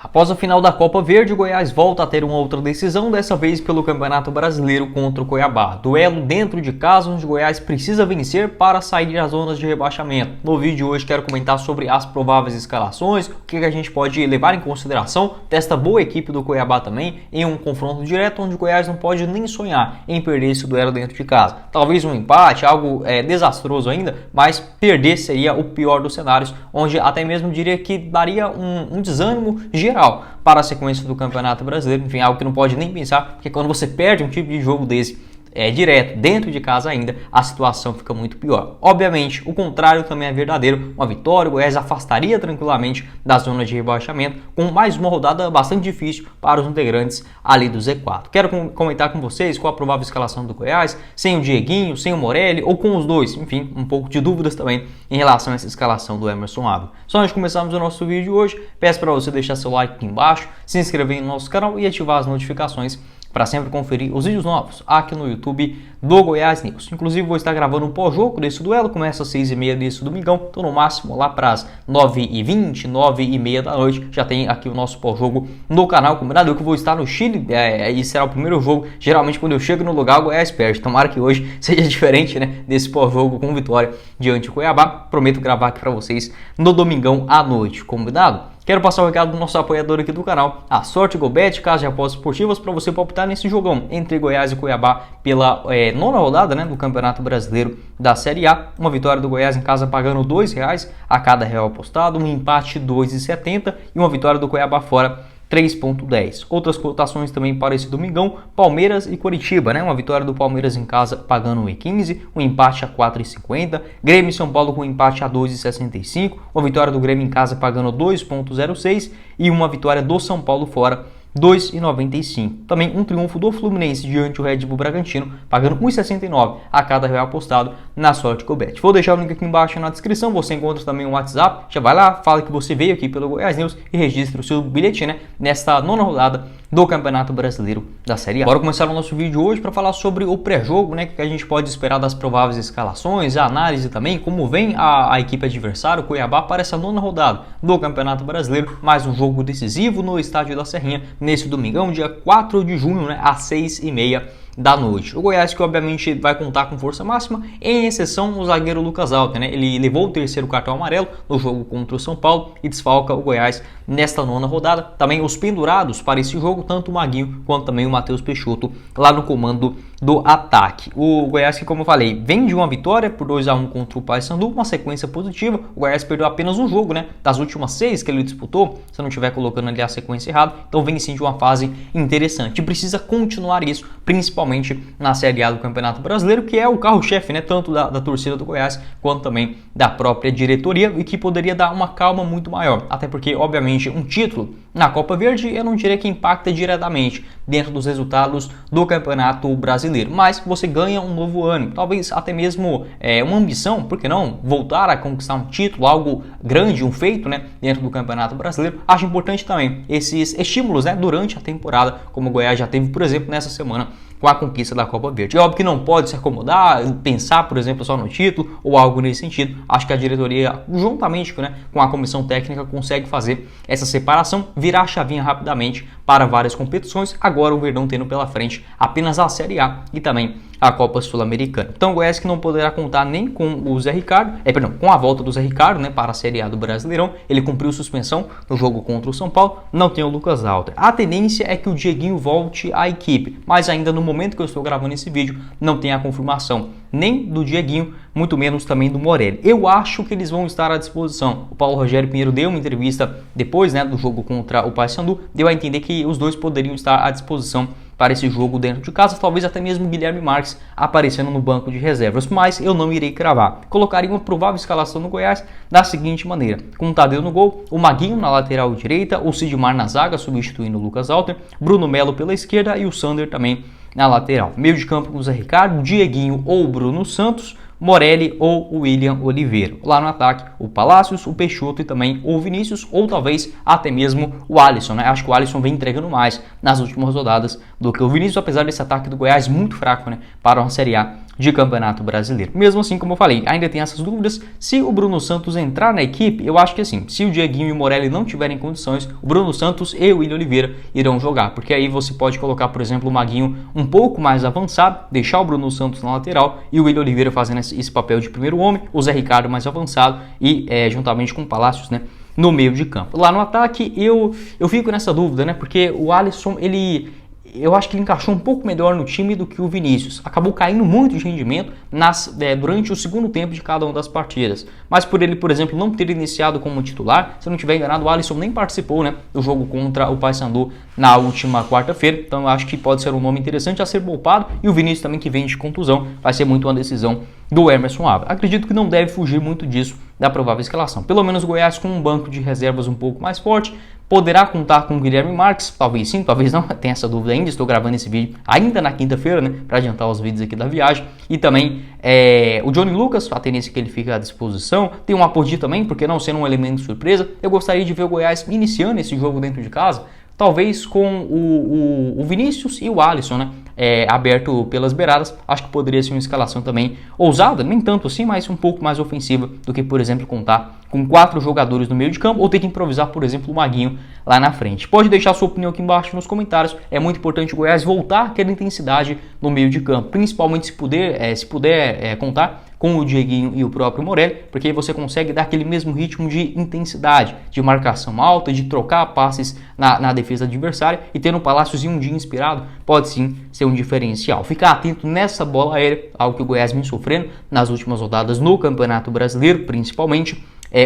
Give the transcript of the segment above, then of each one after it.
Após a final da Copa Verde, o Goiás volta a ter uma outra decisão, dessa vez pelo Campeonato Brasileiro contra o Cuiabá. Duelo dentro de casa, onde o Goiás precisa vencer para sair das zonas de rebaixamento. No vídeo de hoje quero comentar sobre as prováveis escalações, o que a gente pode levar em consideração desta boa equipe do Cuiabá também, em um confronto direto onde o Goiás não pode nem sonhar em perder esse duelo dentro de casa. Talvez um empate, algo desastroso ainda, mas perder seria o pior dos cenários, onde até mesmo diria que daria um desânimo geral para a sequência do Campeonato Brasileiro. Enfim, algo que não pode nem pensar, porque quando você perde um tipo de jogo desse direto, dentro de casa ainda, a situação fica muito pior. Obviamente, o contrário também é verdadeiro. Uma vitória, o Goiás afastaria tranquilamente da zona de rebaixamento, com mais uma rodada bastante difícil para os integrantes ali do Z4. Quero comentar com vocês qual a provável escalação do Goiás, sem o Dieguinho, sem o Morelli, ou com os dois. Enfim, um pouco de dúvidas também em relação a essa escalação do Emerson Ávila. Só antes de começarmos o nosso vídeo de hoje, peço para você deixar seu like aqui embaixo, se inscrever no nosso canal e ativar as notificações para sempre conferir os vídeos novos aqui no YouTube do Goiás News. Inclusive vou estar gravando um pós-jogo desse duelo, começa às 6h30 desse domingão, então no máximo lá para as 9h20, 9h30 da noite, já tem aqui o nosso pós-jogo no canal, combinado? Eu que vou estar no Chile, e será o primeiro jogo, geralmente quando eu chego no lugar o Goiás perde, tomara que hoje seja diferente, né, desse pós-jogo com vitória diante do Cuiabá. Prometo gravar aqui para vocês no domingão à noite, combinado? Quero passar o recado do nosso apoiador aqui do canal, a Sorte GoBet, casa de apostas esportivas, para você palpitar nesse jogão entre Goiás e Cuiabá pela nona rodada, né, do Campeonato Brasileiro da Série A. Uma vitória do Goiás em casa pagando R$2 a cada real apostado, um empate R$2,70 e uma vitória do Cuiabá fora 3,10. Outras cotações também para esse domingão: Palmeiras e Coritiba, né? Uma vitória do Palmeiras em casa pagando 1,15, um empate a 4,50. Grêmio e São Paulo com empate a 2,65, uma vitória do Grêmio em casa pagando 2,06 e uma vitória do São Paulo fora 2,95. Também um triunfo do Fluminense diante do Red Bull Bragantino, pagando 1,69 a cada real apostado na Sorte GoBet. Vou deixar o link aqui embaixo na descrição, você encontra também um WhatsApp, já vai lá, fala que você veio aqui pelo Goiás News e registre o seu bilhetinho, né, nesta nona rodada do Campeonato Brasileiro da Série A. Bora começar o nosso vídeo hoje para falar sobre o pré-jogo, né, que a gente pode esperar das prováveis escalações, a análise também, como vem a equipe adversária, o Cuiabá, para essa nona rodada do Campeonato Brasileiro, mais um jogo decisivo no Estádio da Serrinha, nesse domingão, dia 4 de junho, né, às 6h30 da noite. O Goiás que obviamente vai contar com força máxima, em exceção o zagueiro Lucas Alter, né? Ele levou o terceiro cartão amarelo no jogo contra o São Paulo e desfalca o Goiás nesta nona rodada. Também os pendurados para esse jogo, tanto o Maguinho quanto também o Matheus Peixoto lá no comando do ataque. O Goiás que, como eu falei, vem de uma vitória por 2-1 contra o Paysandu, uma sequência positiva. O Goiás perdeu apenas um jogo, né, das últimas 6 que ele disputou, se eu não estiver colocando ali a sequência errada, então vem sim de uma fase interessante. E precisa continuar isso, principalmente na Série A do Campeonato Brasileiro, que é o carro-chefe, né, tanto da torcida do Goiás quanto também da própria diretoria, e que poderia dar uma calma muito maior, até porque obviamente um título na Copa Verde eu não diria que impacta diretamente dentro dos resultados do Campeonato Brasileiro, mas você ganha um novo ânimo, talvez até mesmo uma ambição, por que não, voltar a conquistar um título, algo grande, um feito, né, dentro do Campeonato Brasileiro. Acho importante também esses estímulos, né, durante a temporada, como o Goiás já teve, por exemplo, nessa semana com a conquista da Copa Verde. É óbvio que não pode se acomodar, pensar, por exemplo, só no título ou algo nesse sentido. Acho que a diretoria, juntamente, né, com a comissão técnica, consegue fazer essa separação, virar a chavinha rapidamente para várias competições. Agora o Verdão tendo pela frente apenas a Série A e também a Copa Sul-Americana. Então o Goiás que não poderá contar nem com o Zé Ricardo, com a volta do Zé Ricardo, né, para a Série A do Brasileirão. Ele cumpriu suspensão no jogo contra o São Paulo, não tem o Lucas Alter. A tendência é que o Dieguinho volte à equipe, mas ainda no momento que eu estou gravando esse vídeo, não tem a confirmação nem do Dieguinho, muito menos também do Morelli. Eu acho que eles vão estar à disposição. O Paulo Rogério Pinheiro deu uma entrevista depois, né, do jogo contra o Paysandu, deu a entender que os dois poderiam estar à disposição para esse jogo dentro de casa, talvez até mesmo o Guilherme Marques aparecendo no banco de reservas, mas eu não irei cravar. Colocaria uma provável escalação no Goiás da seguinte maneira: com o Tadeu no gol, o Maguinho na lateral direita, o Sidmar na zaga substituindo o Lucas Alter, Bruno Melo pela esquerda e o Sander também na lateral. Meio de campo com o Zé Ricardo, Dieguinho ou Bruno Santos, Morelli ou o William Oliveira. Lá no ataque, o Palácios, o Peixoto e também o Vinícius, ou talvez até mesmo o Alisson, né? Acho que o Alisson vem entregando mais nas últimas rodadas do que o Vinícius, apesar desse ataque do Goiás muito fraco, né, para uma Série A de Campeonato Brasileiro. Mesmo assim, como eu falei, ainda tem essas dúvidas. Se o Bruno Santos entrar na equipe, eu acho que assim, se o Dieguinho e o Morelli não tiverem condições, o Bruno Santos e o William Oliveira irão jogar, porque aí você pode colocar, por exemplo, o Maguinho um pouco mais avançado, deixar o Bruno Santos na lateral e o William Oliveira fazendo esse papel de primeiro homem, o Zé Ricardo mais avançado e juntamente com o Palácios, né, no meio de campo. Lá no ataque, eu fico nessa dúvida, né, porque o Alisson, eu acho que ele encaixou um pouco melhor no time do que o Vinícius. Acabou caindo muito de rendimento durante o segundo tempo de cada uma das partidas. Mas por ele, por exemplo, não ter iniciado como titular, se eu não estiver enganado, o Alisson nem participou, né, do jogo contra o Paysandu na última quarta-feira. Então eu acho que pode ser um nome interessante a ser poupado. E o Vinícius também, que vem de contusão, vai ser muito uma decisão do Emerson Ávila. Acredito que não deve fugir muito disso da provável escalação. Pelo menos o Goiás com um banco de reservas um pouco mais forte. Poderá contar com o Guilherme Marques, talvez sim, talvez não, tem essa dúvida ainda. Estou gravando esse vídeo ainda na quinta-feira, né, para adiantar os vídeos aqui da viagem. E também o Johnny Lucas, a tendência que ele fica à disposição. Tem o Apodi também, porque não sendo um elemento de surpresa. Eu gostaria de ver o Goiás iniciando esse jogo dentro de casa, talvez com o Vinícius e o Alisson, né, aberto pelas beiradas. Acho que poderia ser uma escalação também ousada, nem tanto assim, mas um pouco mais ofensiva do que, por exemplo, contar com 4 jogadores no meio de campo ou ter que improvisar, por exemplo, o Maguinho lá na frente. Pode deixar sua opinião aqui embaixo nos comentários. É muito importante o Goiás voltar àquela intensidade no meio de campo, principalmente se puder contar com o Dieguinho e o próprio Morelli, porque aí você consegue dar aquele mesmo ritmo de intensidade, de marcação alta, de trocar passes na defesa adversária, e tendo o Palácios em um dia inspirado, pode sim ser um diferencial. Ficar atento nessa bola aérea, algo que o Goiás vem sofrendo nas últimas rodadas no Campeonato Brasileiro, principalmente.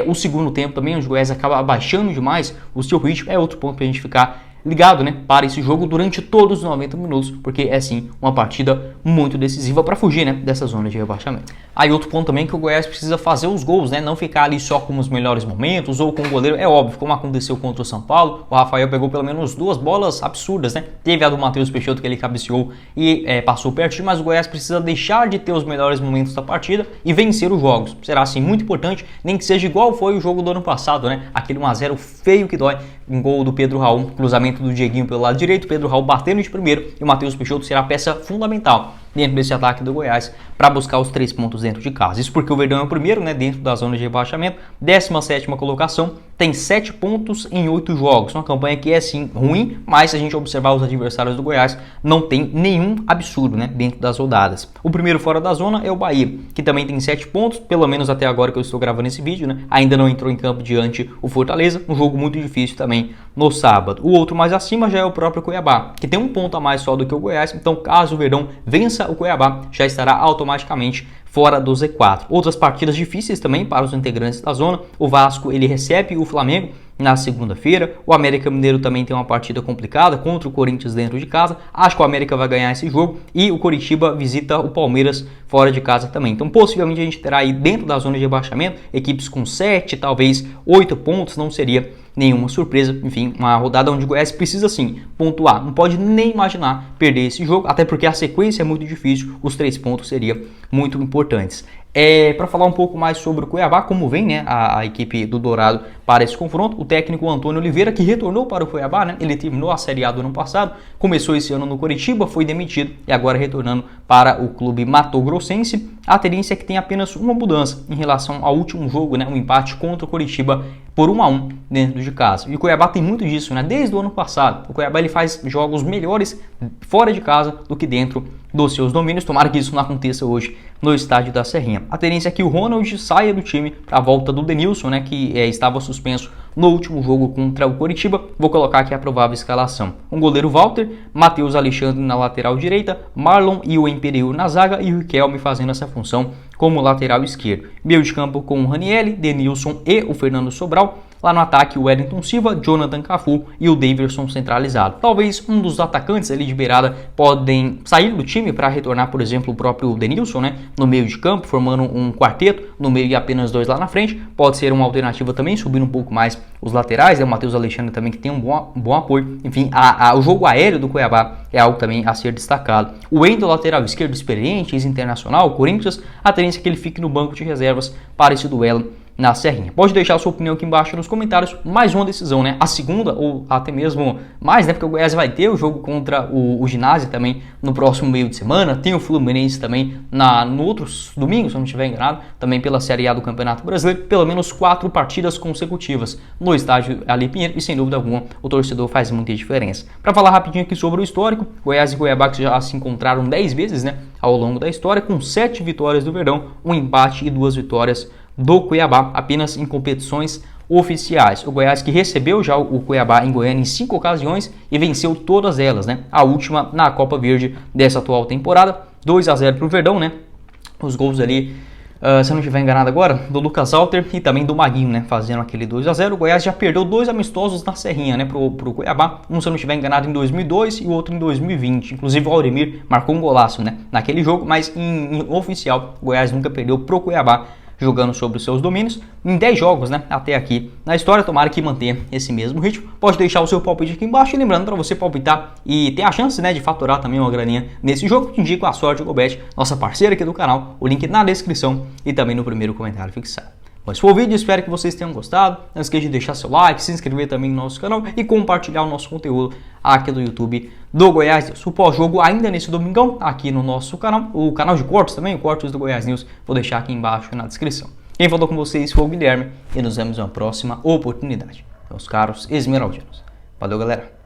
O segundo tempo também, onde o Goiás acaba abaixando demais o seu ritmo, é outro ponto para a gente ficar ligado, né, para esse jogo durante todos os 90 minutos, porque é sim uma partida muito decisiva para fugir, né, dessa zona de rebaixamento. Aí outro ponto também que o Goiás precisa fazer os gols, né, não ficar ali só com os melhores momentos ou com o goleiro, é óbvio, como aconteceu contra o São Paulo. O Rafael pegou pelo menos 2 bolas absurdas, né, teve a do Matheus Peixoto que ele cabeceou e passou pertinho, mas o Goiás precisa deixar de ter os melhores momentos da partida e vencer os jogos. Será assim muito importante, nem que seja igual foi o jogo do ano passado, né, aquele 1-0 feio que dói, um gol do Pedro Raul, cruzamento do Dieguinho pelo lado direito, Pedro Raul batendo de primeiro e o Matheus Peixoto será peça fundamental dentro desse ataque do Goiás para buscar os 3 pontos dentro de casa. Isso porque o Verdão é o primeiro, né, dentro da zona de rebaixamento, 17ª colocação, tem 7 pontos em 8 jogos. Uma campanha que é sim ruim, mas se a gente observar os adversários do Goiás, não tem nenhum absurdo, né, dentro das rodadas. O primeiro fora da zona é o Bahia, que também tem 7 pontos, pelo menos até agora que eu estou gravando esse vídeo, né, ainda não entrou em campo diante o Fortaleza, um jogo muito difícil também no sábado. O outro mais acima já é o próprio Cuiabá, que tem um ponto a mais só do que o Goiás, então caso o Verdão vença o Cuiabá, já estará automaticamente fora do Z4. Outras partidas difíceis também para os integrantes da zona. O Vasco, ele recebe o Flamengo na segunda-feira. O América Mineiro também tem uma partida complicada contra o Corinthians dentro de casa. Acho que o América vai ganhar esse jogo. E o Coritiba visita o Palmeiras fora de casa também. Então possivelmente a gente terá aí dentro da zona de rebaixamento equipes com 7, talvez 8 pontos. Não seria nenhuma surpresa. Enfim, uma rodada onde o Goiás precisa sim pontuar. Não pode nem imaginar perder esse jogo, até porque a sequência é muito difícil. Os 3 pontos seriam muito importantes. Para falar um pouco mais sobre o Cuiabá, como vem, né, a equipe do Dourado para esse confronto, o técnico Antônio Oliveira, que retornou para o Cuiabá, né, ele terminou a Série A do ano passado, começou esse ano no Coritiba, foi demitido e agora retornando para o clube matogrossense. A tendência é que tem apenas uma mudança em relação ao último jogo, né, um empate contra o Coritiba por 1-1 dentro de casa. E o Cuiabá tem muito disso, né, desde o ano passado. O Cuiabá ele faz jogos melhores fora de casa do que dentro dos seus domínios. Tomara que isso não aconteça hoje no estádio da Serrinha. A tendência é que o Ronald saia do time para a volta do Denilson, né, que estava suspenso no último jogo contra o Coritiba. Vou colocar aqui a provável escalação. Um goleiro Walter, Matheus Alexandre na lateral direita, Marlon e o Imperial na zaga e o Riquelme fazendo essa função como lateral esquerdo. Meio de campo com o Ranieri, Denilson e o Fernando Sobral. Lá no ataque, o Wellington Silva, Jonathan Cafu e o Daverson centralizado. Talvez um dos atacantes ali de beirada podem sair do time para retornar, por exemplo, o próprio Denilson, né, no meio de campo, formando um quarteto, no meio e apenas 2 lá na frente. Pode ser uma alternativa também, subindo um pouco mais os laterais, né, o Matheus Alexandre também que tem um bom apoio. Enfim, o jogo aéreo do Cuiabá é algo também a ser destacado. O Wendel, lateral esquerdo experiente, ex-internacional, Corinthians, a tendência é que ele fique no banco de reservas para esse duelo na Serrinha. Pode deixar a sua opinião aqui embaixo nos comentários. Mais uma decisão, né? A segunda, ou até mesmo mais, né? Porque o Goiás vai ter o jogo contra o Ginásio também no próximo meio de semana. Tem o Fluminense também no outros domingos, se eu não estiver enganado, também pela Série A do Campeonato Brasileiro. Pelo menos 4 partidas consecutivas no estádio Ali Pinheiro. E sem dúvida alguma, o torcedor faz muita diferença. Para falar rapidinho aqui sobre o histórico, Goiás e Cuiabá que já se encontraram 10 vezes, né? Ao longo da história, com 7 vitórias do Verdão, um empate e 2 vitórias do Cuiabá, apenas em competições oficiais. O Goiás que recebeu já o Cuiabá em Goiânia em 5 ocasiões e venceu todas elas, né? A última na Copa Verde dessa atual temporada, 2-0 para o Verdão, né? Os gols ali, se eu não estiver enganado agora, do Lucas Alter e também do Maguinho, né? Fazendo aquele 2-0. O Goiás já perdeu 2 amistosos na Serrinha, né? Pro Cuiabá. Um, se eu não estiver enganado, em 2002 e o outro em 2020. Inclusive o Auremir marcou um golaço, né? Naquele jogo, mas em oficial, o Goiás nunca perdeu pro Cuiabá, jogando sobre os seus domínios, em 10 jogos, né, até aqui na história. Tomara que mantenha esse mesmo ritmo. Pode deixar o seu palpite aqui embaixo, e lembrando, para você palpitar e ter a chance, né, de faturar também uma graninha nesse jogo, te indico a Sorte GoBet, nossa parceira aqui do canal, o link na descrição e também no primeiro comentário fixado. Mas foi o vídeo, espero que vocês tenham gostado. Não esqueça de deixar seu like, se inscrever também no nosso canal e compartilhar o nosso conteúdo aqui do YouTube do Goiás News. O pós-jogo ainda nesse domingão aqui no nosso canal, o canal de cortes também, o Cortes do Goiás News, vou deixar aqui embaixo na descrição. Quem falou com vocês foi o Guilherme e nos vemos em uma próxima oportunidade, meus caros esmeraldinos. Valeu, galera!